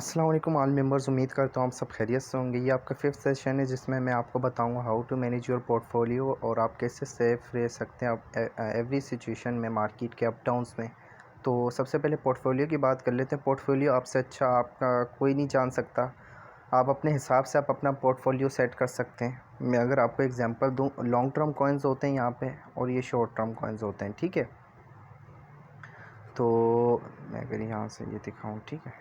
अस्सलाम वालेकुम all members. उम्मीद करता हूँ आप सब खैरियत से होंगे। ये आपका फिफ्थ सेशन है जिसमें मैं आपको बताऊंगा how to manage your portfolio और आप कैसे सेफ रह सकते हैं आप एवरी सिचुएशन में, मार्केट के अप डाउन्स में। तो सबसे पहले पोर्टफोलियो की बात कर लेते हैं। पोर्टफोलियो आपसे अच्छा आपका कोई नहीं जान सकता। आप अपने हिसाब से आप अपना पोर्टफोलियो सेट कर सकते हैं। मैं अगर आपको एग्जांपल दूं, लॉन्ग टर्म कॉइन्स होते हैं यहाँ पे और ये शॉर्ट टर्म कॉइन्स होते हैं, ठीक है। तो मैं अगर यहाँ से ये दिखाऊँ, ठीक है,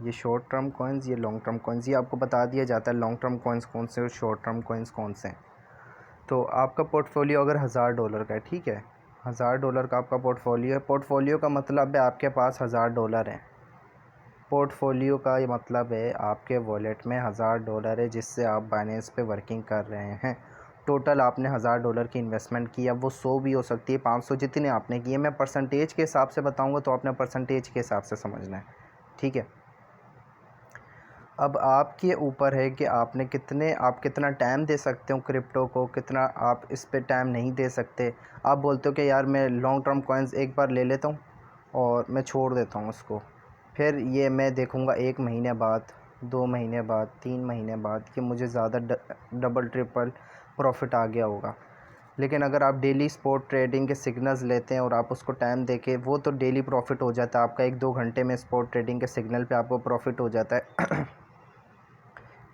ये शॉर्ट टर्म कॉइन्स, ये लॉन्ग टर्म कॉइन्स, ये आपको बता दिया जाता है लॉन्ग टर्म कॉइन्स कौन से और शॉर्ट टर्म कॉइन्स कौन से हैं। तो आपका पोर्टफोलियो अगर $1000 का है, ठीक है, $1000 का आपका पोर्टफोलियो है। पोर्टफोलियो का मतलब है आपके पास $1000 है। पोर्टफोलियो का ये मतलब है आपके वॉलेट में $1000 है जिससे आप बाइनेंस पे वर्किंग कर रहे हैं। टोटल आपने $1000 की इन्वेस्टमेंट की। अब वो 100 भी हो सकती है, 500, जितने आपने की है। मैं परसेंटेज के हिसाब से बताऊंगा तो आपने परसेंटेज के हिसाब से समझना है, ठीक है। अब आपके ऊपर है कि आप कितना टाइम दे सकते हो क्रिप्टो को, कितना आप इस पे टाइम नहीं दे सकते। आप बोलते हो कि यार मैं लॉन्ग टर्म कॉइन्स एक बार ले लेता हूँ और मैं छोड़ देता हूँ उसको, फिर ये मैं देखूँगा 1 महीने बाद, 2 महीने बाद, 3 महीने बाद कि मुझे ज़्यादा डबल ट्रिपल प्रॉफिट आ गया होगा। लेकिन अगर आप डेली स्पॉट ट्रेडिंग के सिग्नल्स लेते हैं और आप उसको टाइम देके, वो तो डेली प्रॉफिट हो जाता है आपका। 1-2 घंटे में स्पॉट ट्रेडिंग के सिग्नल पे आपको प्रॉफिट हो जाता है।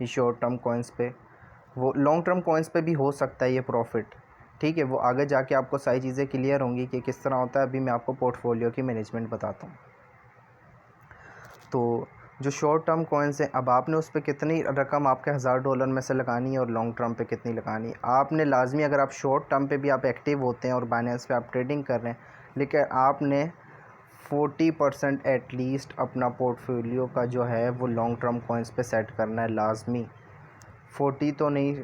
ये शॉर्ट टर्म कॉइन्स पे, वो लॉन्ग टर्म कॉइन्स पे भी हो सकता है ये प्रॉफिट, ठीक है। वो आगे जाके आपको सारी चीज़ें क्लियर होंगी कि किस तरह होता है। अभी मैं आपको पोर्टफोलियो की मैनेजमेंट बताता हूँ। तो जो शॉर्ट टर्म कॉइन्स हैं, अब आपने उस पर कितनी रकम आपके $1000 में से लगानी है और लॉन्ग टर्म पे कितनी लगानी है। आपने लाजमी, अगर आप शॉर्ट टर्म पे भी आप एक्टिव होते हैं और बाइनेंस पे आप ट्रेडिंग कर रहे हैं, लेकिन आपने 40% एटलीस्ट अपना पोर्टफोलियो का जो है वो लॉन्ग टर्म कॉइन्स पे सेट करना है लाजमी। 40 तो नहीं,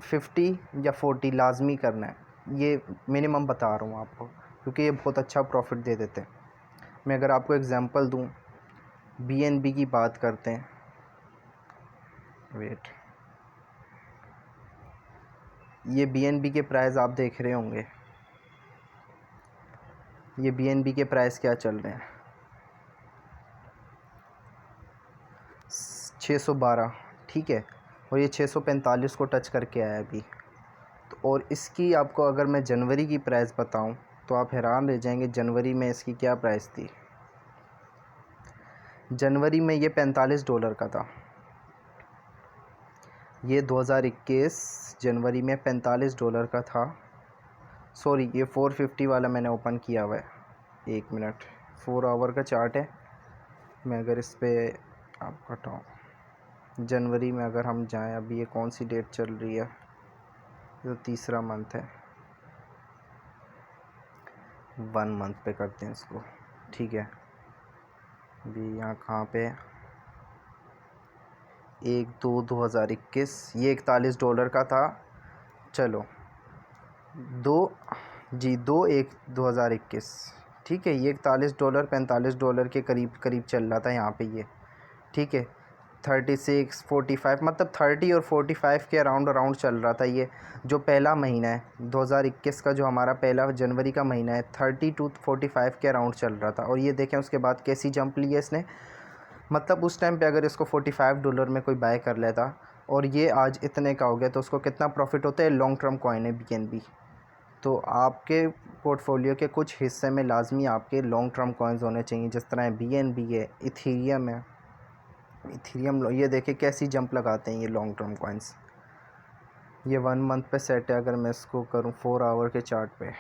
50 या 40 लाजमी करना है। ये मिनिमम बता रहा हूँ आपको क्योंकि ये बहुत अच्छा प्रॉफिट दे देते हैं। मैं अगर आपको एग्जांपल दूँ, BNB की बात करते हैं। वेट, ये BNB के प्राइस आप देख रहे होंगे। ये BNB के प्राइस क्या चल रहे हैं, 612, ठीक है। और ये 645 को टच करके आया अभी। तो और इसकी आपको अगर मैं जनवरी की प्राइस बताऊं तो आप हैरान रह जाएंगे। जनवरी में इसकी क्या प्राइस थी। जनवरी में ये $45 का था। ये 2021 जनवरी में $45 का था। सॉरी, ये 450 वाला मैंने ओपन किया हुआ है। 1 मिनट, 4 आवर का चार्ट है। मैं अगर इस पर आपको हटाऊँ, जनवरी में अगर हम जाएं, अभी ये कौन सी डेट चल रही है, ये तो तीसरा मंथ है। 1 मंथ पे करते हैं इसको, ठीक है। अभी यहाँ कहाँ पे, 1/2/2021, ये $41 का था। चलो 2/1/2021, ठीक है। ये $41 $45 के करीब करीब चल रहा था यहाँ पे ये, ठीक है। 36 45 मतलब 30 और 45 के अराउंड अराउंड चल रहा था ये। जो पहला महीना है 2021 का, जो हमारा पहला जनवरी का महीना है, 30 to 45 के अराउंड चल रहा था। और ये देखें उसके बाद कैसी जंप ली है इसने। मतलब उस टाइम पे अगर इसको $45 में कोई बाय कर लेता और ये आज इतने का हो गया तो उसको कितना प्रॉफिट होता है। लॉन्ग टर्म कॉइन है BNB। तो आपके पोर्टफोलियो के कुछ हिस्से में लाजमी आपके लॉन्ग टर्म कॉइन्स होने चाहिए, जिस तरह BNB है, इथीरियम है। इथीरियम, ये देखिए कैसी जंप लगाते हैं ये लॉन्ग टर्म कॉइन्स। ये 1 मंथ पे सेट है। अगर मैं इसको करूँ 4 आवर के चार्ट पे,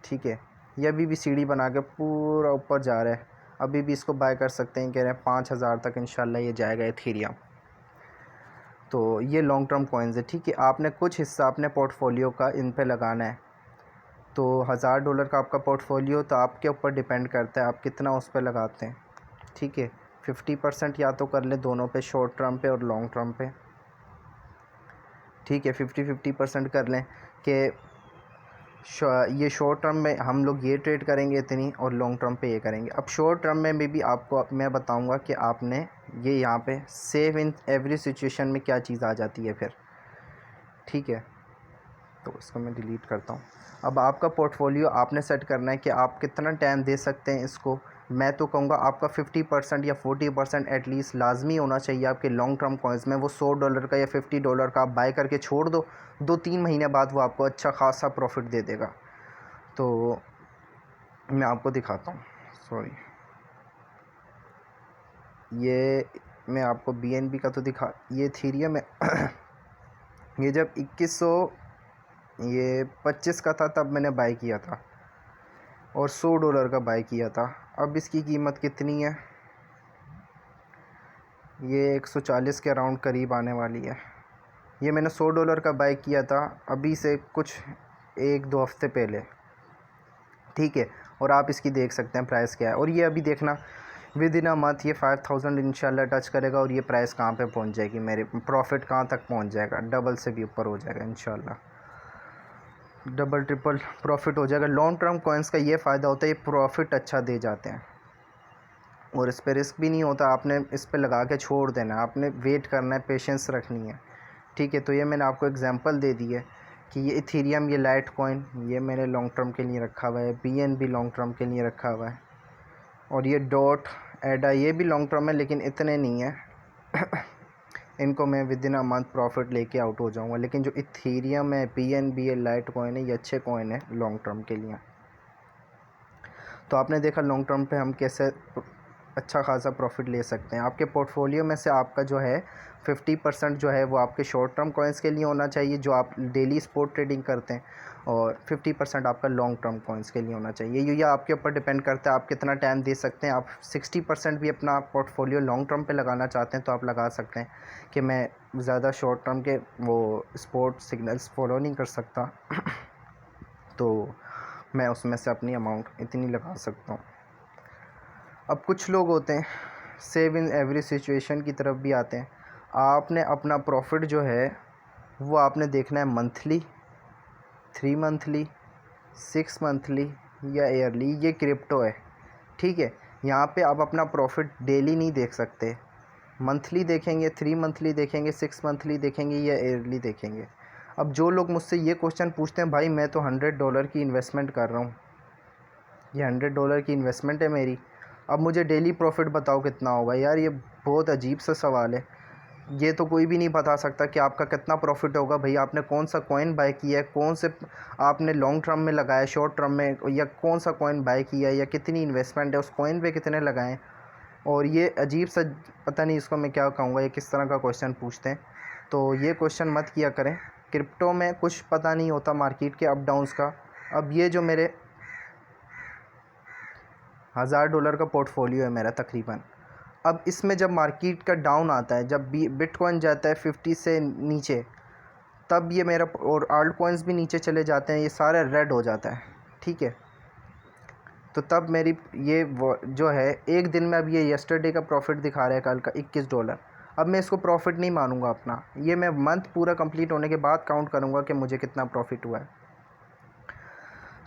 ठीक है, ये अभी भी सीढ़ी बना के पूरा ऊपर जा रहा है। अभी भी इसको बाय कर सकते हैं, कह रहे हैं 5000 तक इंशाल्लाह ये जाएगा इथीरियम। तो ये लॉन्ग टर्म कॉइन्स है, ठीक है। आपने कुछ हिस्सा अपने पोर्टफोलियो का इन पे लगाना है। तो $1000 का आपका पोर्टफोलियो, तो आपके ऊपर डिपेंड करता है आप कितना उस पर लगाते हैं, ठीक है। 50% या तो कर लें दोनों पे, शॉर्ट टर्म पे और लॉन्ग टर्म पे, ठीक है। 50-50% कर लें कि ये शॉर्ट टर्म में हम लोग ये ट्रेड करेंगे इतनी और लॉन्ग टर्म पे ये करेंगे। अब शॉर्ट टर्म में भी आपको मैं बताऊंगा कि आपने ये यहाँ पे सेव इन एवरी सिचुएशन में क्या चीज़ आ जाती है फिर, ठीक है। तो इसको मैं डिलीट करता हूँ। अब आपका पोर्टफोलियो आपने सेट करना है कि आप कितना टाइम दे सकते हैं इसको। मैं तो कहूँगा आपका 50% या 40% एटलीस्ट लाजमी होना चाहिए आपके लॉन्ग टर्म कॉइन्स में। वो $100 का या $50 का आप बाय करके छोड़ दो, 2-3 महीने बाद वो आपको अच्छा खासा प्रॉफिट दे देगा। तो मैं आपको दिखाता हूँ, सॉरी, ये मैं आपको BNB का तो दिखा, ये इथेरियम है ये जब 2125 का था तब मैंने बाय किया था और $100 का बाय किया था। अब इसकी कीमत कितनी है, ये 140 के अराउंड करीब आने वाली है। ये मैंने $100 का बाय किया था अभी से कुछ 1-2 हफ्ते पहले, ठीक है। और आप इसकी देख सकते हैं प्राइस क्या है। और ये अभी देखना विद इन अ मंथ ये 5000 इंशाल्लाह टच करेगा और ये प्राइस कहाँ पे पहुँच जाएगी, मेरे प्रॉफिट कहाँ तक पहुँच जाएगा, डबल से भी ऊपर हो जाएगा इंशाल्लाह, डबल ट्रिपल प्रॉफिट हो जाएगा। लॉन्ग टर्म कॉइन्स का ये फ़ायदा होता है, ये प्रॉफिट अच्छा दे जाते हैं और इस पर रिस्क भी नहीं होता। आपने इस पर लगा के छोड़ देना है, आपने वेट करना है, पेशेंस रखनी है, ठीक है। तो ये मैंने आपको एग्जांपल दे दी है कि ये इथेरियम, ये लाइट कॉइन, ये मैंने लॉन्ग टर्म के लिए रखा हुआ है। BNB लॉन्ग टर्म के लिए रखा हुआ है। और ये डॉट एडा, ये भी लॉन्ग टर्म है लेकिन इतने नहीं है इनको मैं with in a month profit लेके आउट हो जाऊंगा। लेकिन जो इथेरियम है, BNB है, लाइट कॉइन है, ये अच्छे कॉइन है लॉन्ग टर्म के लिए। तो आपने देखा लॉन्ग टर्म पे हम कैसे अच्छा खासा प्रॉफिट ले सकते हैं। आपके पोर्टफोलियो में से आपका जो है 50% जो है वो आपके शॉर्ट टर्म कॉइन्स के लिए होना चाहिए जो आप डेली स्पॉट ट्रेडिंग करते हैं, और 50% आपका लॉन्ग टर्म कॉइन्स के लिए होना चाहिए। ये आपके ऊपर डिपेंड करता है आप कितना टाइम दे सकते हैं। आप 60% भी अपना पोर्टफोलियो लॉन्ग टर्म पे लगाना चाहते हैं तो आप लगा सकते हैं कि मैं ज़्यादा शॉर्ट टर्म के वो स्पॉट सिग्नल्स फॉलो नहीं कर सकता तो मैं उसमें से अपनी अमाउंट इतनी लगा सकता हूँ। अब कुछ लोग होते हैं सेव इन एवरी सिचुएशन की तरफ भी आते हैं। आपने अपना प्रॉफिट जो है वो आपने देखना है मंथली, 3 मंथली, 6 मंथली या ईयरली। ये क्रिप्टो है, ठीक है। यहाँ पे आप अपना प्रॉफिट डेली नहीं देख सकते, मंथली देखेंगे, 3 मंथली देखेंगे, 6 मंथली देखेंगे या ईयरली देखेंगे। अब जो लोग मुझसे ये क्वेश्चन पूछते हैं भाई मैं तो $100 की इन्वेस्टमेंट कर रहा हूँ, ये $100 की इन्वेस्टमेंट है मेरी, अब मुझे डेली प्रॉफिट बताओ कितना होगा। यार ये बहुत अजीब सा सवाल है, ये तो कोई भी नहीं बता सकता कि आपका कितना प्रॉफिट होगा। भाई आपने कौन सा कॉइन बाय किया है, कौन से आपने लॉन्ग टर्म में लगाया, शॉर्ट टर्म में, या कौन सा कॉइन बाय किया है, या कितनी इन्वेस्टमेंट है उस कॉइन पे, कितने लगाएं। और ये अजीब सा, पता नहीं इसको मैं क्या कहूँगा, ये किस तरह का क्वेश्चन पूछते हैं। तो ये क्वेश्चन मत किया करें। क्रिप्टो में कुछ पता नहीं होता मार्केट के अप डाउन्स का। अब ये जो मेरे $1000 का पोर्टफोलियो है मेरा तकरीबन, अब इसमें जब मार्केट का डाउन आता है, जब बिटकॉइन जाता है 50 से नीचे, तब ये मेरा, और आल्ट कॉइन्स भी नीचे चले जाते हैं, ये सारे रेड हो जाता है, ठीक है। तो तब मेरी ये जो है एक दिन में, अब ये यस्टरडे का प्रॉफिट दिखा रहा है कल का $21। अब मैं इसको प्रॉफिट नहीं मानूंगा अपना, ये मैं मंथ पूरा कंप्लीट होने के बाद काउंट करूंगा कि मुझे कितना प्रॉफिट हुआ है।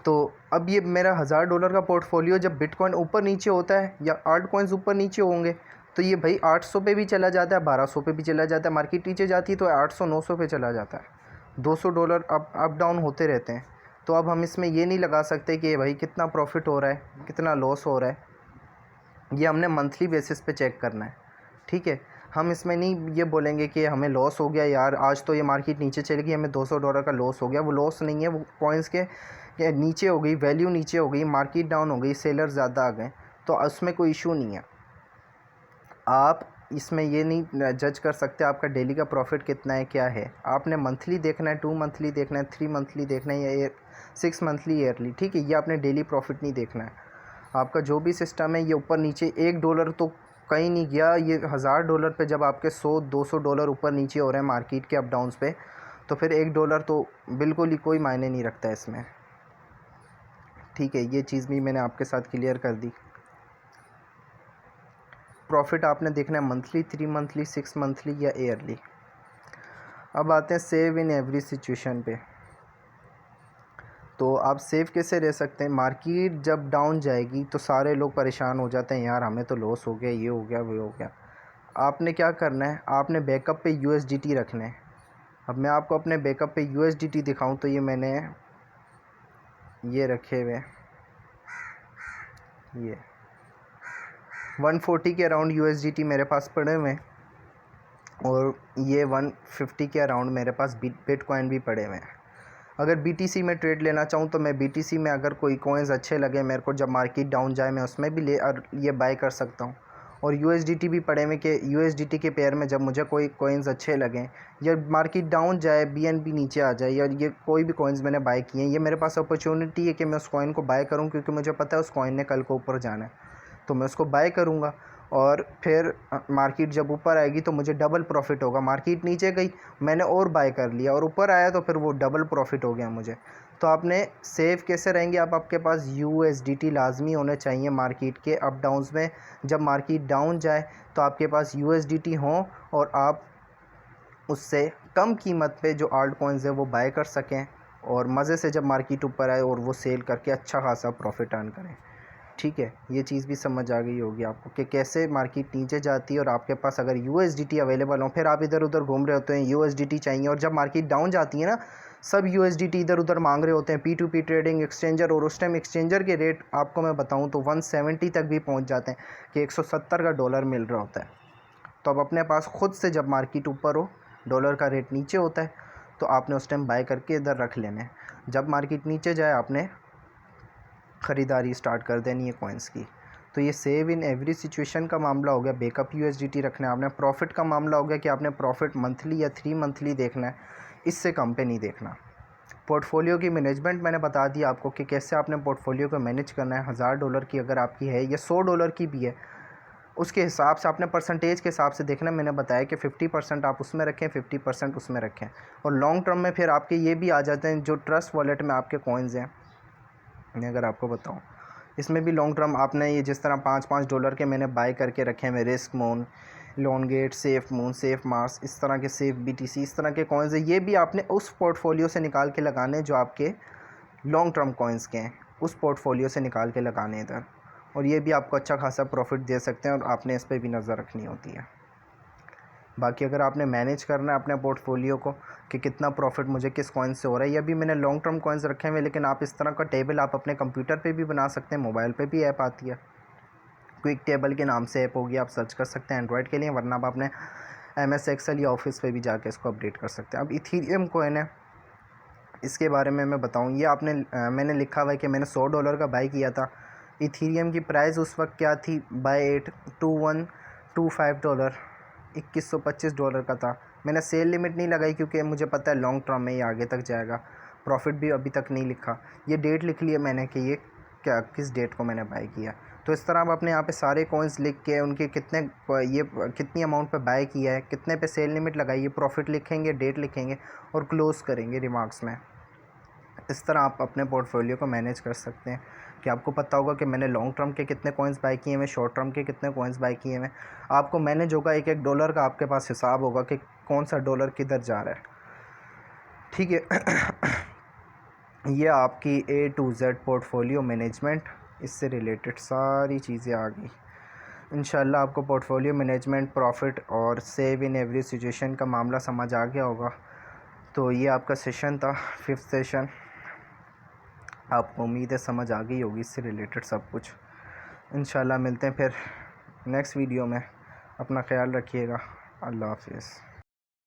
तो अब ये मेरा $1000 का पोर्टफोलियो जब बिटकॉइन ऊपर नीचे होता है या आल्ट कॉइन्स ऊपर नीचे होंगे तो ये भाई 800 पे भी चला जाता है, 1200 पे भी चला जाता है, मार्केट नीचे जाती है तो 800-900 पे चला जाता है, $200 अप डाउन होते रहते हैं। तो अब हम इसमें ये नहीं लगा सकते कि भाई कितना प्रॉफिट हो रहा है, कितना लॉस हो रहा है, ये हमने मंथली बेसिस पे चेक करना है, ठीक है। हम इसमें नहीं ये बोलेंगे कि हमें लॉस हो गया यार, आज तो ये मार्केट नीचे चली गई, हमें $200 का लॉस हो गया। वो लॉस नहीं है, वो कॉइन्स के नीचे हो गई, वैल्यू नीचे हो गई, मार्केट डाउन हो गई, सेलर ज़्यादा आ गए, तो उसमें कोई इशू नहीं है। आप इसमें ये नहीं जज कर सकते आपका डेली का प्रॉफिट कितना है, क्या है। आपने मंथली देखना है, 2 मंथली देखना है, 3 मंथली देखना है, या 6 मंथली ईयरली, ठीक है। ये आपने डेली प्रॉफिट नहीं देखना है। आपका जो भी सिस्टम है ये ऊपर नीचे, $1 तो कहीं नहीं गया, ये $1000 पे जब आपके $100-200 ऊपर नीचे हो रहे हैं मार्केट के अप डाउन्स पे, तो फिर $1 तो बिल्कुल ही कोई मायने नहीं रखता है इसमें, ठीक है। ये चीज़ भी मैंने आपके साथ क्लियर कर दी। प्रॉफिट आपने देखना है मंथली, 3 मंथली, 6 मंथली या ईयरली। अब आते हैं सेव इन एवरी सिचुएशन पे। तो आप सेव कैसे रह सकते हैं। मार्केट जब डाउन जाएगी तो सारे लोग परेशान हो जाते हैं, यार हमें तो लॉस हो गया, ये हो गया, वो हो गया। आपने क्या करना है, आपने बैकअप पे USDT रखना है। अब मैं आपको अपने बैकअप पे USDT दिखाऊं तो ये मैंने ये रखे हुए, 140 के अराउंड USDT मेरे पास पड़े हुए हैं और ये 150 के अराउंड मेरे पास बिटकॉइन भी पड़े हुए हैं। अगर BTC में ट्रेड लेना चाहूँ तो मैं BTC में अगर कोई कॉइन्स अच्छे लगे मेरे को, जब मार्केट डाउन जाए मैं उसमें भी ले और ये बाय कर सकता हूँ। और USDT भी पड़े हुए कि USDT के पेयर में जब मुझे कोई कॉइन्स अच्छे लगें या मार्केट डाउन जाए, BNB नीचे आ जाए, या ये कोई भी कॉइन्स मैंने बाय किए हैं, ये मेरे पास अपॉर्चुनिटी है कि मैं उस कॉइन को बाय करूँ, क्योंकि मुझे पता है उस कॉइन ने कल को ऊपर जाना है, तो मैं उसको बाय करूँगा। और फिर मार्केट जब ऊपर आएगी तो मुझे डबल प्रॉफिट होगा। मार्केट नीचे गई, मैंने और बाय कर लिया और ऊपर आया तो फिर वो डबल प्रॉफिट हो गया मुझे। तो आपने सेव कैसे रहेंगे, आपके पास USDT लाजमी होने चाहिए मार्केट के अप डाउन्स में। जब मार्केट डाउन जाए तो आपके पास USDT हो और आप उससे कम कीमत पे जो आल्ट कॉइन्स है वो बाय कर सकें, और मज़े से जब मार्केट ऊपर आए और वो सेल करके अच्छा खासा प्रॉफिट अर्न करें। ठीक है, ये चीज़ भी समझ आ गई होगी आपको कि कैसे मार्केट नीचे जाती है और आपके पास अगर USDT अवेलेबल हो, फिर आप इधर उधर घूम रहे होते हैं, USDT चाहिए, और जब मार्केट डाउन जाती है ना, सब USDT इधर उधर मांग रहे होते हैं P2P ट्रेडिंग एक्सचेंजर, और उस टाइम एक्सचेंजर के रेट आपको मैं बताऊं तो 170 तक भी पहुंच जाते हैं कि 170 का डॉलर मिल रहा होता है। तो अब अपने पास खुद से जब मार्केट ऊपर हो, डॉलर का रेट नीचे होता है, तो आपने उस टाइम बाय करके इधर रख लेने हैं। जब मार्केट नीचे जाए आपने ख़रीदारी स्टार्ट कर देनी है कॉइन्स की। तो ये सेव इन एवरी सिचुएशन का मामला हो गया, बैकअप USDT रखना है आपने। प्रॉफिट का मामला हो गया कि आपने प्रॉफिट मंथली या 3 मंथली देखना है, इससे कम पे नहीं देखना। पोर्टफोलियो की मैनेजमेंट मैंने बता दिया आपको कि कैसे आपने पोर्टफोलियो को मैनेज करना है। $1000 की अगर आपकी है या $100 की भी है, उसके हिसाब से आपने परसेंटेज के हिसाब से देखना। मैंने बताया कि 50% आप उसमें रखें, 50% उसमें रखें। और लॉन्ग टर्म में फिर आपके ये भी आ जाते हैं जो ट्रस्ट वॉलेट में आपके कॉइन्स हैं। मैं अगर आपको बताऊं, इसमें भी लॉन्ग टर्म आपने ये जिस तरह $5-5 के मैंने बाय करके रखे हैं, risk moon, loan gate, SafeMoon, SafeMars, इस तरह के सेफ BTC, इस तरह के कॉइन्स है। ये भी आपने उस पोर्टफोलियो से निकाल के लगाने जो आपके लॉन्ग टर्म कॉइन्स के हैं, उस पोर्टफोलियो से निकाल के लगाने इधर। और ये भी आपको अच्छा खासा प्रॉफिट दे सकते हैं, और आपने इस पर भी नज़र रखनी होती है। बाकी अगर आपने मैनेज करना है अपने पोर्टफोलियो को कि कितना प्रॉफिट मुझे किस कॉइन से हो रहा है, या भी मैंने लॉन्ग टर्म कॉइन्स रखे हुए, लेकिन आप इस तरह का टेबल आप अपने कंप्यूटर पे भी बना सकते हैं। मोबाइल पे भी ऐप आती है, क्विक टेबल के नाम से ऐप होगी, आप सर्च कर सकते हैं एंड्रॉयड के लिए, वरना आप अपने MS Excel या ऑफिस पे भी जाके इसको अपडेट कर सकते हैं। अब इथीरियम कॉइन है, इसके बारे में मैं बताऊँ, ये मैंने लिखा हुआ है कि मैंने $100 का बाय किया था। इथीरियम की प्राइस उस वक्त क्या थी, बाय एट $2125, $2125 का था। मैंने सेल लिमिट नहीं लगाई क्योंकि मुझे पता है लॉन्ग टर्म में ये आगे तक जाएगा। प्रॉफिट भी अभी तक नहीं लिखा, ये डेट लिख लिया मैंने कि ये क्या किस डेट को मैंने बाय किया। तो इस तरह आप अपने यहाँ पे सारे कॉइन्स लिख के उनके कितनी अमाउंट पे बाय किया है, कितने पे सेल लिमिट लगाई है, प्रॉफिट लिखेंगे, डेट लिखेंगे और क्लोज़ करेंगे रिमार्क्स में। इस तरह आप अपने पोर्टफोलियो को मैनेज कर सकते हैं कि आपको पता होगा कि मैंने लॉन्ग टर्म के कितने कॉइन्स बाय किए हैं, शॉर्ट टर्म के कितने कॉइन्स बाय किए हैं। आपको मैनेज होगा, एक $1 का आपके पास हिसाब होगा कि कौन सा डॉलर किधर जा रहा है। ठीक है। ये आपकी A to Z portfolio management, इससे रिलेटेड सारी चीज़ें आ गई। इंशाल्लाह आपको पोर्टफोलियो मैनेजमेंट, प्रॉफिट और सेव इन एवरी सिचुएशन का मामला समझ आ गया होगा। तो ये आपका सेशन था, 5th सेशन। आपको उम्मीद है समझ आ गई होगी इससे रिलेटेड सब कुछ। इंशाल्लाह मिलते हैं फिर नेक्स्ट वीडियो में। अपना ख्याल रखिएगा। अल्लाह हाफिज़।